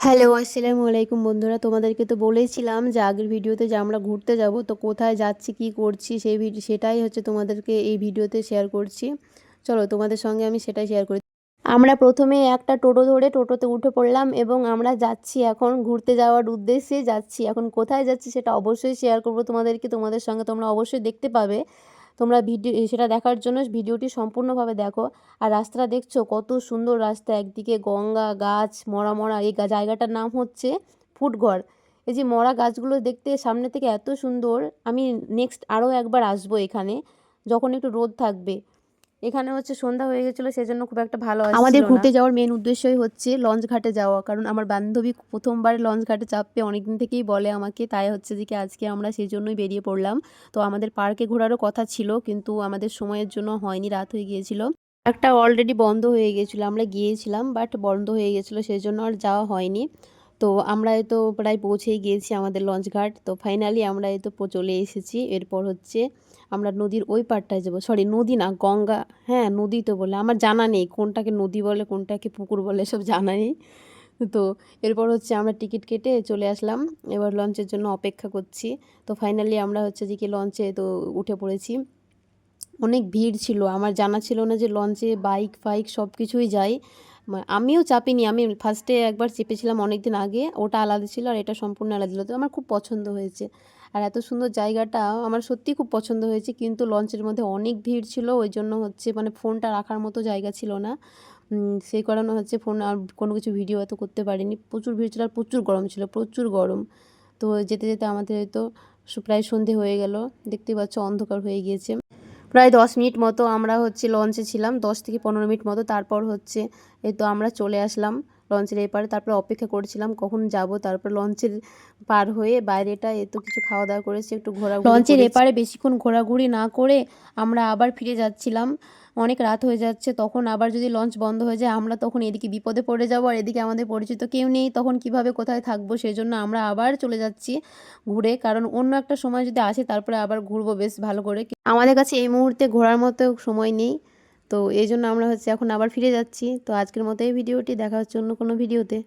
Hello, আসসালামু আলাইকুম বন্ধুরা। তোমাদেরকে তো বলেইছিলাম যে আগের ভিডিওতে যে আমরা ঘুরতে যাব, তো কোথায় যাচ্ছি কী করছি সেটাই হচ্ছে তোমাদেরকে এই ভিডিওতে শেয়ার করছি। চলো তোমাদের সঙ্গে আমি সেটাই শেয়ার করি। আমরা প্রথমে একটা টোটো ধরে টোটোতে উঠে পড়লাম এবং আমরা যাচ্ছি এখন ঘুরতে যাওয়ার উদ্দেশ্যে যাচ্ছি। এখন কোথায় যাচ্ছি সেটা অবশ্যই শেয়ার করব তোমাদেরকে, তোমাদের সঙ্গে তোমরা অবশ্যই দেখতে পাবে। তোমরা সেটা দেখার জন্য ভিডিওটি সম্পূর্ণভাবে দেখো। আর রাস্তাটা দেখছো কত সুন্দর রাস্তা, একদিকে গঙ্গা, গাছ, মরা মরা। এই জায়গাটার নাম হচ্ছে ফুটঘর। এই যে মরা গাছগুলো দেখতে সামনে থেকে এত সুন্দর। আমি নেক্সট আরও একবার আসবো এখানে, যখন একটু রোদ থাকবে। এখানে হচ্ছে সন্ধ্যা হয়ে গেছিলো, সেজন্য খুব একটা ভালো আসছিল না। আমাদের ঘুরতে যাওয়ার মেন উদ্দেশ্যই হচ্ছে লঞ্চ ঘাটে যাওয়া, কারণ আমার বান্ধবী প্রথমবার লঞ্চ ঘাটে চাপবে অনেকদিন থেকেই বলে আমাকে, তাই হচ্ছে যে কি আজকে আমরা সেই জন্যই বেরিয়ে পড়লাম। তো আমাদের পার্কে ঘোরারও কথা ছিল, কিন্তু আমাদের সময়ের জন্য হয়নি, রাত হয়ে গিয়েছিল। একটা অলরেডি বন্ধ হয়ে গেছিলো, আমরা গিয়েছিলাম বাট বন্ধ হয়ে গেছিলো, সেই জন্য আর যাওয়া হয়নি। তো আমরা এই তো প্রায় পৌঁছেই গিয়েছি আমাদের লঞ্চ ঘাট। তো ফাইনালি আমরা এই তো চলে এসেছি। এরপর হচ্ছে আমরা নদীর ওই পাড়টায় যাবো। সরি, নদী না, গঙ্গা। হ্যাঁ, নদী তো বলে, আমার জানা নেই কোনটাকে নদী বলে কোনটাকে পুকুর বলে, সব জানা নেই। তো এরপর হচ্ছে আমরা টিকিট কেটে চলে আসলাম, এবার লঞ্চের জন্য অপেক্ষা করছি। তো ফাইনালি আমরা হচ্ছে যে কি লঞ্চে তো উঠে পড়েছি। অনেক ভিড় ছিল, আমার জানা ছিল না যে লঞ্চে বাইক ফাইক সব কিছুই যায়। আমিও চাপিনি, আমি ফার্স্টে একবার চেপেছিলাম অনেক দিন আগে, ওটা আলাদা ছিল আর এটা সম্পূর্ণ আলাদা ছিল। তো আমার খুব পছন্দ হয়েছে, আর এত সুন্দর জায়গাটা আমার সত্যিই খুব পছন্দ হয়েছে। কিন্তু লঞ্চের মধ্যে অনেক ভিড় ছিল, ওই জন্য হচ্ছে মানে ফোনটা রাখার মতো জায়গা ছিল না। সেই কারণে হচ্ছে ফোন আর কোনো কিছু ভিডিও এত করতে পারিনি। প্রচুর ভিড় ছিল আর প্রচুর গরম ছিল, প্রচুর গরম। তো যেতে যেতে আমাদের তো প্রায় সন্ধে হয়ে গেল, দেখতেই পাচ্ছ অন্ধকার হয়ে গিয়েছে। প্রায় 10 মিনিট মতো আমরা হচ্ছে লঞ্চে ছিলাম, 10 থেকে 15 মিনিট মতো। তারপর হচ্ছে এই তো আমরা চলে আসলাম লঞ্চের এপারে। তারপর অপেক্ষা করছিলাম কখন যাব। তারপর লঞ্চের পার হয়ে বাইরেটা এ তো কিছু খাওয়া দাওয়া করেছি, একটু ঘোরাঘুরি লঞ্চের এপারে বেশিক্ষণ ঘোরাঘুরি না করে আমরা আবার ফিরে যাচ্ছিলাম। অনেক রাত হয়ে যাচ্ছে, তখন আবার যদি লঞ্চ বন্ধ হয়ে যায় আমরা তখন এদিকে বিপদে পড়ে যাবো, আর এদিকে আমাদের পরিচিত কেউ নেই, তখন কিভাবে কোথায় থাকবো। সেজন্য আমরা আবার চলে যাচ্ছি ঘুরে, কারণ অন্য একটা সময় যদি আসে তারপরে আবার ঘুরবো বেশ ভালো করে। আমাদের কাছে এই মুহূর্তে ঘোরার মতো সময় নেই, তো এই জন্য আমরা হচ্ছে এখন আবার ফিরে যাচ্ছি। তো আজকের মতো এই ভিডিওটি, দেখা হচ্ছে অন্য কোনো ভিডিওতে।